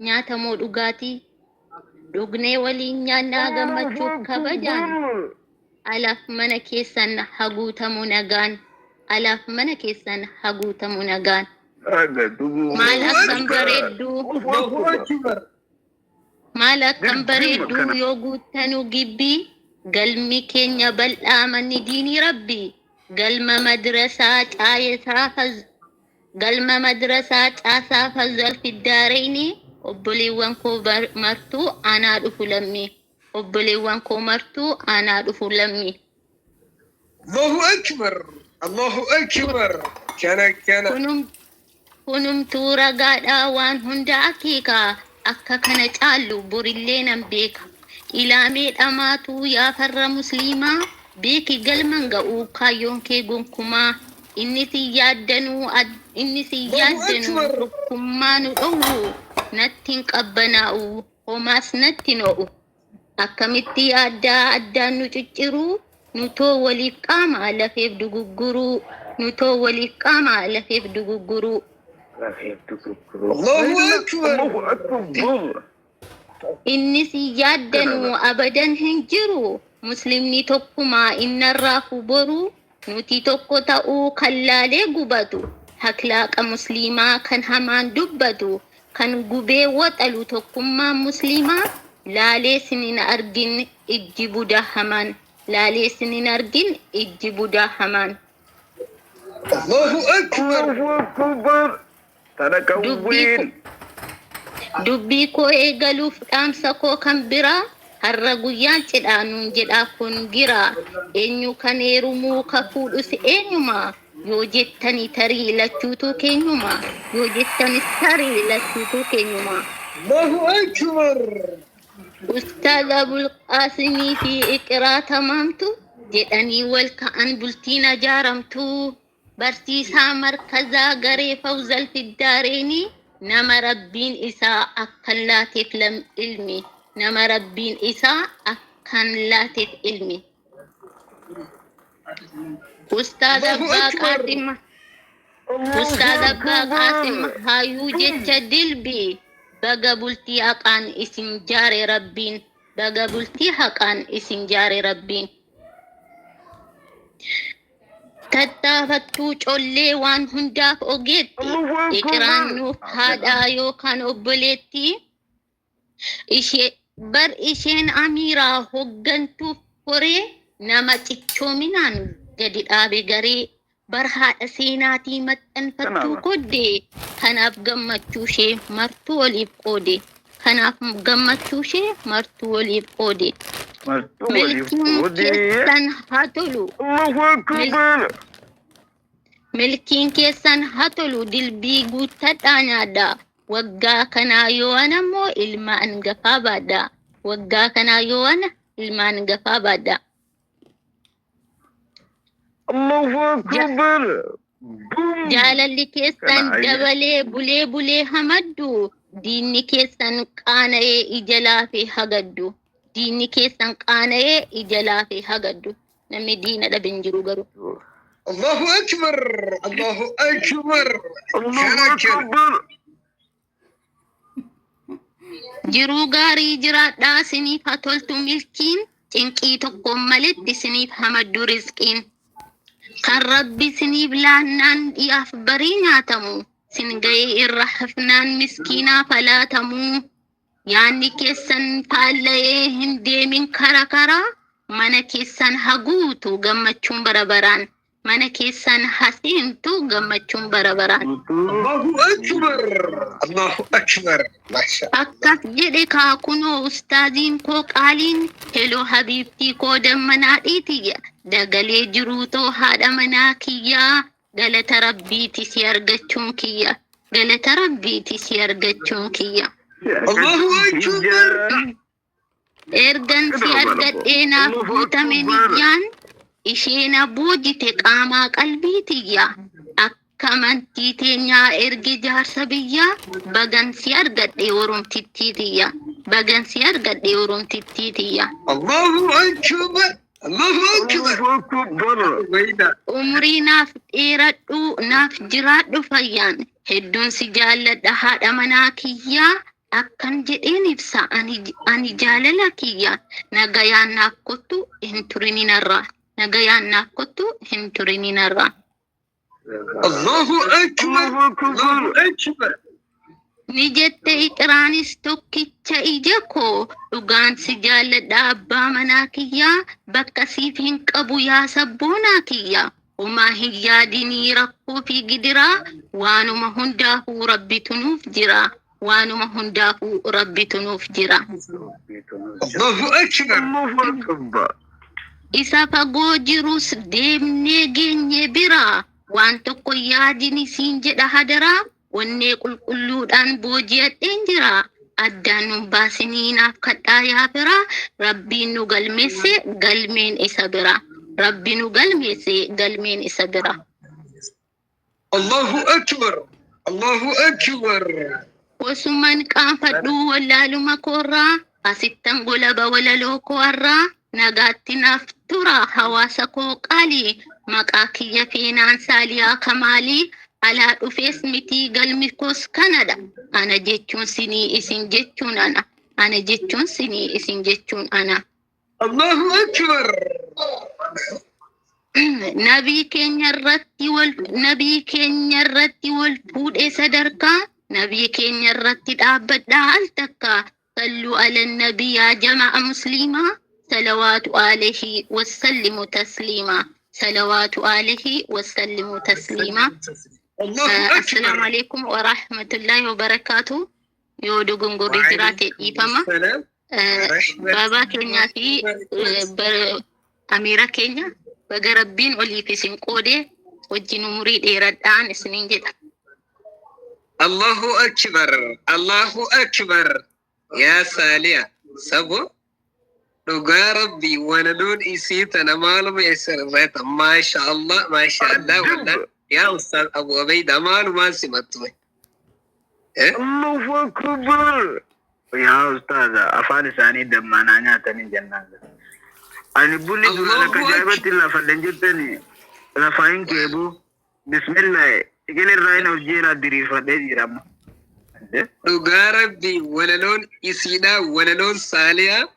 nyaatamoo dhugaatii dhugnee waliin nyaannaa gammachuuf kabajaan alaaf mana keessan haguutamu nagaan alaaf mana keessan haguutamu nagaan maal akkam bareedduu yoo guuttanu gibbii galmi keenya bal'aa manni diinii rabbii galma madrasaa caasaa fazal fiddaareeni obboleewwan koo martuu aanaa dhufu lammii obboleewwan koo martuu aanaa dhufu lammii Allahu akbar kunumtuu ragaadhaa waan hunda akeekaa akka kana caallu borillee nan beeka ilaamee dhamaatuu yaa farra musliimaa beeki galman ga'uu kaayyoon kee gonkumaa inni si yaaddanu rukkummaa nu dhowwu nattiin qabbanaa'u homaas natti no'u akkamitti yaaddaa addaan nu cicciruu nutoo waliif qaama lafeef dugugguruu Allahu akbar inni si yaaddanu abadan hin jiru muslimni tokkumaa innarraafu boruu nuti tokko ta'uu kan laalee gubatu haklaaqa musliimaa kan hamaan dubbatu kan gubee waxalu tokkummaa musliimaa laalee sinin argin ijji budaa hamaan Allahu akbar dubbii koo eegaluuf dhaamsa koo kan biraa har'a guyyaan cidhaanuun jedhaa kun giraa eenyu kan heerumuu ka fuudhus eenyuma yoo jettani tarii lachuutu keenyuma Allahu akbar Ustaaz Abul Qaasimii fi Iqraa tamaamtu jedhanii wal ka'an bultiin ajaaramtu barsiisaa markazaa garee Fawzal Fiddaareeni nama rabbiin isaa akkan laateef ilmi Ustaaz Abbaa Qaasim haayuu jecha dilbii baga bultii haqaan isin jaare rabbiin tattaafattuu collee waan hundaaf ogeetti Iqraan nuuf haadhaa yookaan obboleetti isheen amiiraa hoggantuuf horee nama cichoominaan gadi dhaabe garee bar haadha seenaatii maxxanfattuu koddee kanaaf gammachuu ishee martuu waliif qoode milkiin keessan haa tolu dilbii guuttadhaa nyaadhaa waggaa kanaa yoo ammoo ilma hangafaa baadhaa Allahu akbar jaalalli keessan dabalee bulee hamaddu diinni keessan qaana'ee ija laafee hagaddu namni diina dhabe hin jiru garuu Allahu akbar jiruu gaarii jiraadhaa isiniif haa toltu milkiin cinqii tokkoon malitti isiniif hamaddu rizqiin kan rabbi isiniif laannaan dhiyaaf barii nyaatamu sin ga'ee irra hafnaan miskiinaa falaatamuu yaanni keessan faalla'ee hin deemin karaa mana keessan haguutu gammachuun barabaraan Allahu akbar akkas jedhe kaakunoo ustaaziin koo qaaliin heloo habiibtii koo dammanaadhiitiyya dagalee jiruutoo haadha manaa kiyyaa galata rabbiiti si argachuun kiyya Allahu akbar ergan si argadhee naaf guutame niyyaan isheen boojite qaamaa qalbiitiyya akka amantii teenyaa erge jaarsa biyyaa bagan si argadhee oromtittiitiyya Allahu akbar umrii naaf dheeradhu naaf jiraadhu fayyaan hedduun si jaalladha haadha manaa kiyyaa akkan jedheen ibsa ani jaalala kiyya nagayaan naaf kottu hin turininarraa nagayaan naaf kottu hin turininarraa. Allahu akbar. Allahu akbar. Ni jette iqraanis tokkicha ija koo dhugaan si jaalladha abbaa manaa kiyyaa bakka siif hin qabu yaa sabboonaa kiyyaa umaa hin yaadinii rakkoo fi gidiraa waanuma hundaafuu rabbitu nuuf jira waanuma hundaafuu rabbitu nuuf jira. Allahu akbar. Isa fagoo jirus deemnee geenye biraa waan tokko yaadini siin jedha hadaraa wannee qulqulluudhaan booji'adheen jira addaan nu baasinii naaf kadhaa yaa bira rabbiin nu galmeesse galmeen isa bira rabbi nu galmeesse galmeen isa bira. Allahu akbar. Allahu akbar. Osuman qaanfadhu wallaaluma koorraa asittan golaba walaloo koorraa nagaatti naaf tura hawaasa koo qaalii maqaa kiyya feenaan saaliyaa kamaalii alaa dhufees mitii galmi koos kanadha ana jechuun sinii isin jechuun ana jechuun sinii isin jechuun ana. Allahu akbar. Nabii keenya irratti wal fuudhee sadarkaa nabii keenya irratti dhaabbadhaa al takka sallu ala nabii yaa jamaa muslimaa salawaatu alayhi wasallimu tasliima salawaatu alayhi wasallimu tasliima. Assalamu alaikum wa rahmatullahi wa barakatuh. Yoo dogongorri jiraate dhiifama. Baba keenya fi amira keenya baga rabbiin oliif isin qoodee wajjin umurii dheeradhaan isiniin jedha. Allahu akbar. Allahu akbar. Ya Saaliya sabo dhugaa rabbii walaluun isii tana maaluma isirreeta maasha Allah wallah. يا أستاذ أبو عبيد أمان ما سمعتوه. الله أكبر. يا أستاذ أفعل ثاني دمنا ناتني جنة. أنا بقول لك جايبت الله فلنجتني. أنا فاين كيبو. بسم الله. تقول الرأي نوجينا دريفة ديرام. ربي وللون إسيدا وللون ساليا.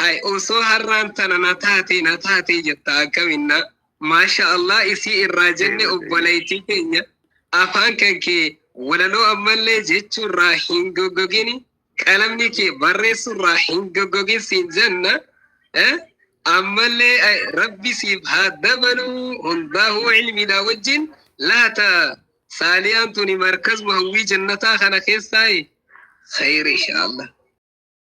هاي أوسو هران تنا نتاتي جتا كمينا. ما شاء الله إسي الراجل أبوليتي كينيا أفان كنكي ولو أمالي جيتشو راحين غوغوغيني كلامني كي برسو راحين غوغوغي سيجنة أمالي ربي سيبها دبنو هنده علمي دا وجين لا تا ساليان توني مركز مهوي جنتا خنا خيساي خير إن شاء الله.